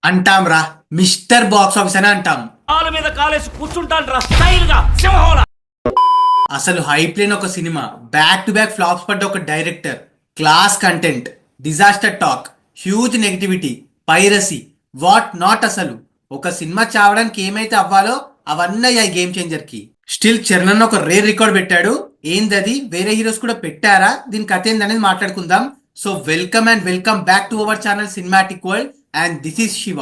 అంటాం రా, mister box office అని అంటాం. కాలు మీద కాలేసి కూర్చుంటాను రా స్టైల్ గా సింహంలా. అసలు హైప్ లేని ఒక cinema, back to back flops పడ్డ ఒక director, class content, disaster talk, huge negativity, piracy, what not. అసలు ఒక సినిమా చావడానికి ఏమైతే అవ్వాలో అవన్నీ అయ్యాయి గేమ్ చేంజర్ కి. స్టిల్ చరణ్ ఒక రేర్ రికార్డ్ పెట్టాడు. ఏందది? వేరే హీరోస్ కూడా పెట్టారా? దీని కథ ఏందనేది మాట్లాడుకుందాం. So welcome and welcome back to our channel cinematic world and this is Shiva.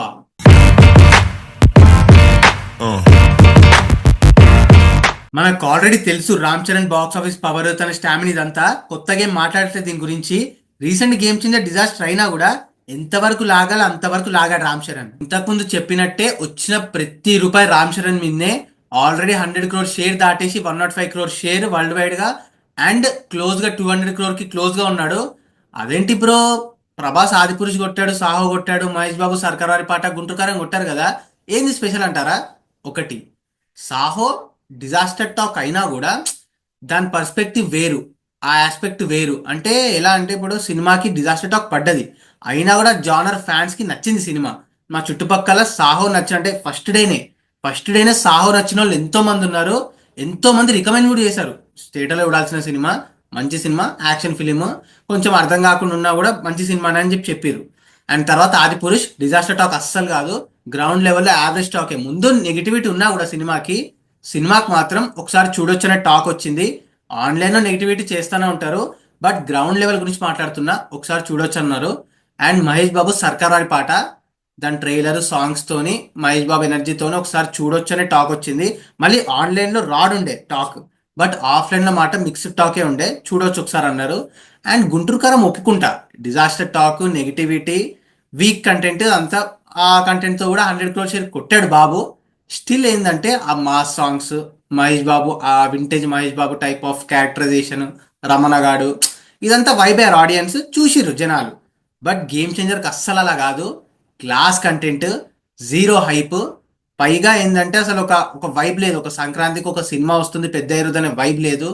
మనకు ఆల్రెడీ తెలుసు Ram Charan box office power, తన స్టామినా, ఇదంతా కొత్తగా ఏం మాట్లాడట్లేదు దీని గురించి. రీసెంట్ గేమ్ చేంజర్ డిజాస్టర్ అయినా కూడా ఎంతవరకు లాగాలో అంతవరకు లాగాడు రామ్ చరణ్. ఇంతకుముందు చెప్పినట్టే వచ్చిన ప్రతి రూపాయి రామ్ చరణ్ మీదనే. ఆల్రెడీ 100 crore షేర్ దాటేసి 105 crore షేర్ వరల్డ్ వైడ్ గా అండ్ క్లోజ్ గా 200 crore కి క్లోజ్ గా ఉన్నాడు. అదేంటి బ్రో, ప్రభాస్ ఆదిపురుష్ కొట్టాడు, సాహో కొట్టాడు, మహేష్ బాబు సర్కార్ పాట, గుంటూరుకారం కొట్టారు కదా, ఏంది స్పెషల్ అంటారా? ఒకటి, సాహో డిజాస్టర్ టాక్ అయినా కూడా దాని పర్స్పెక్టివ్ వేరు, ఆ ఆస్పెక్ట్ వేరు. అంటే ఎలా అంటే ఇప్పుడు సినిమాకి డిజాస్టర్ టాక్ పడ్డది, అయినా కూడా జానర్ ఫ్యాన్స్ కి నచ్చింది సినిమా. మా చుట్టుపక్కల సాహో అంటే ఫస్ట్ డేనే సాహో నచ్చిన వాళ్ళు ఎంతో మంది ఉన్నారు. ఎంతో మంది రికమెండ్ కూడా చేశారు. థియేటర్లో చూడాల్సిన సినిమా, మంచి సినిమా, యాక్షన్ ఫిలిం, కొంచెం అర్థం కాకుండా ఉన్నా కూడా మంచి సినిమా అని చెప్పారు. అండ్ తర్వాత ఆది పురుష్ డిజాస్టర్ టాక్ అస్సలు కాదు, గ్రౌండ్ లెవెల్లో యావరేజ్ టాకే. ముందు నెగిటివిటీ ఉన్నా కూడా సినిమాకి మాత్రం ఒకసారి చూడొచ్చనే టాక్ వచ్చింది. ఆన్లైన్లో నెగిటివిటీ చేస్తూనే ఉంటారు, బట్ గ్రౌండ్ లెవెల్ గురించి మాట్లాడుతున్నా, ఒకసారి చూడొచ్చు అన్నారు. అండ్ మహేష్ బాబు సర్కార్ పాట, దాని ట్రైలర్ సాంగ్స్ తోని, మహేష్ బాబు ఎనర్జీతోని ఒకసారి చూడొచ్చు అనే టాక్ వచ్చింది. మళ్ళీ ఆన్లైన్లో ఉండే టాక్, బట్ ఆఫ్లైన్లో మాట మిక్స్డ్ టాకే ఉండే, చూడొచ్చు ఒకసారి అన్నారు. అండ్ గుంటూరుకారం ఒప్పుకుంటా, disaster talk, negativity, week content అంతా, ఆ కంటెంట్తో కూడా 100 crore షేర్ కొట్టాడు బాబు. స్టిల్ ఏంటంటే ఆ మాస్ సాంగ్స్, మహేష్ బాబు ఆ vintage Mahesh Babu type of characterisation, Ramana గాడు, ఇదంతా వైబేర్ ఆడియన్స్ చూసిర్రు జనాలు. బట్ గేమ్ చేంజర్కి అస్సలు అలా కాదు. క్లాస్ కంటెంట్, జీరో హైప్, పైగా ఏంటంటే అసలు ఒక ఒక వైబ్ లేదు. ఒక సంక్రాంతికి ఒక సినిమా వస్తుంది పెద్ద అనే వైబ్ లేదు.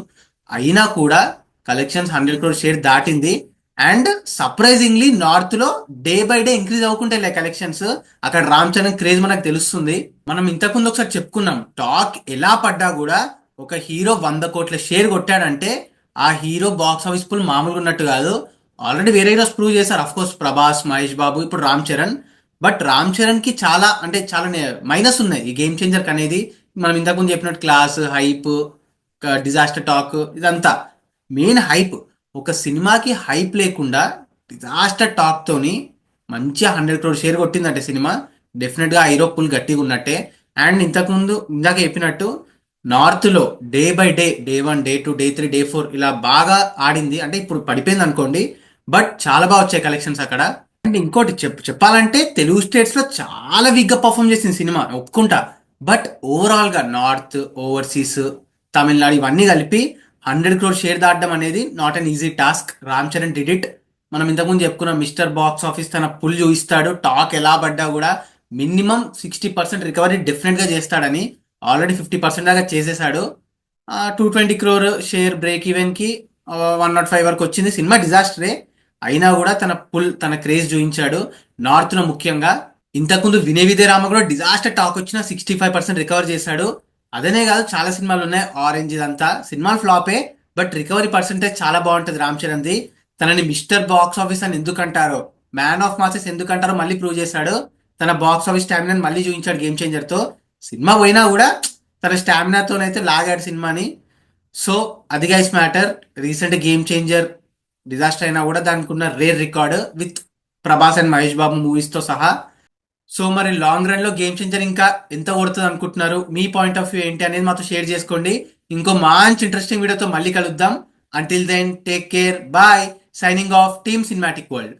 అయినా కూడా కలెక్షన్స్ 100 crore షేర్ దాటింది. అండ్ సర్ప్రైజింగ్లీ నార్త్ లో డే బై డే ఇంక్రీజ్ అవ్వకుంటాయి కలెక్షన్స్. అక్కడ రామ్ చరణ్ క్రేజ్ మనకు తెలుస్తుంది. మనం ఇంతకుముందు ఒకసారి చెప్పుకున్నాం, టాక్ ఎలా పడ్డా కూడా ఒక హీరో 100 కోట్ల షేర్ కొట్టాడంటే ఆ హీరో బాక్స్ ఆఫీస్ ఫుల్ మామూలుగా ఉన్నట్టు కాదు. ఆల్రెడీ వేరే హీరోస్ ప్రూవ్ చేశారు, అఫ్ కోర్స్ ప్రభాస్, మహేష్ బాబు, ఇప్పుడు రామ్ చరణ్. బట్ రామ్ చరణ్ కి చాలా అంటే చాలా మైనస్ ఉన్నాయి ఈ గేమ్ చేంజర్ అనేది. మనం ఇంతకుముందు చెప్పినట్టు క్లాస్, హైప్, డిజాస్టర్ టాక్, ఇదంతా మెయిన్ హైప్. ఒక సినిమాకి హైప్ లేకుండా డిజాస్టర్ టాక్ తోని మంచిగా 100 crore షేర్ కొట్టిందంటే సినిమా, డెఫినెట్ గా హీరో పుల్ గట్టిగా ఉన్నట్టే. అండ్ ఇందాక చెప్పినట్టు నార్త్ లో day by day, day 1, day 2, day 3, day 4 ఇలా బాగా ఆడింది. అంటే ఇప్పుడు పడిపోయింది అనుకోండి, బట్ చాలా బాగా వచ్చాయి కలెక్షన్స్ అక్కడ. అండ్ ఇంకోటి చెప్పాలంటే తెలుగు స్టేట్స్ లో చాలా వీక్ గా పర్ఫామ్ చేసింది సినిమా, ఒప్పుకుంటా. బట్ ఓవరాల్ గా నార్త్, ఓవర్సీస్, తమిళనాడు ఇవన్నీ కలిపి 100 crore షేర్ దాటడం అనేది not an easy task. Ram Charan did it. మనం ఇంతకుముందు చెప్పుకున్న మిస్టర్ బాక్స్ ఆఫీస్ తన పుల్ చూపిస్తాడు. టాక్ ఎలా పడ్డా కూడా మినిమం 60% రికవరీ డెఫినెట్ గా చేస్తాడని, ఆల్రెడీ 50% దాకా చేసేసాడు. 220 crore షేర్ బ్రేక్ ఈవెన్ కి 105 వరకు వచ్చింది. సినిమా డిజాస్టరే, అయినా కూడా తన క్రేజ్ చూపించాడు నార్త్ లో ముఖ్యంగా. ఇంతకుముందు వినయ విజయ రామ కూడా డిజాస్టర్ టాక్ వచ్చినా 65% రికవర్ చేశాడు. అదనే కాదు, చాలా సినిమాలు ఉన్నాయి, ఆరెంజ్, ఇదంతా సినిమాలు ఫ్లాపే, బట్ రికవరీ పర్సెంటేజ్ చాలా బాగుంటుంది రామ్ చరణ్ది. తనని మిస్టర్ బాక్స్ ఆఫీస్ అని ఎందుకంటారో, మ్యాన్ ఆఫ్ మాసెస్ ఎందుకంటారో మళ్ళీ ప్రూవ్ చేశాడు. తన బాక్స్ ఆఫీస్ స్టామినాని మళ్ళీ చూపించాడు గేమ్ చేంజర్ తో. సినిమా పోయినా కూడా తన స్టామినాతోనైతే లాగాడు సినిమాని. సో అది guys matter. Recent game changer disaster అయినా కూడా దానికి ఉన్న rare record with Prabhas and Mahesh Babu movies తో సహా. సో మరి లాంగ్ రన్ లో గేమ్ చేంజర్ ఇంకా ఎంత కొడుతుంది అనుకుంటున్నారు? మీ పాయింట్ ఆఫ్ వ్యూ ఏంటి అనేది మాతో షేర్ చేసుకోండి. ఇంకో మంచి ఇంట్రెస్టింగ్ వీడియోతో మళ్ళీ కలుద్దాం. Until then take care, bye. Signing off team cinematic world.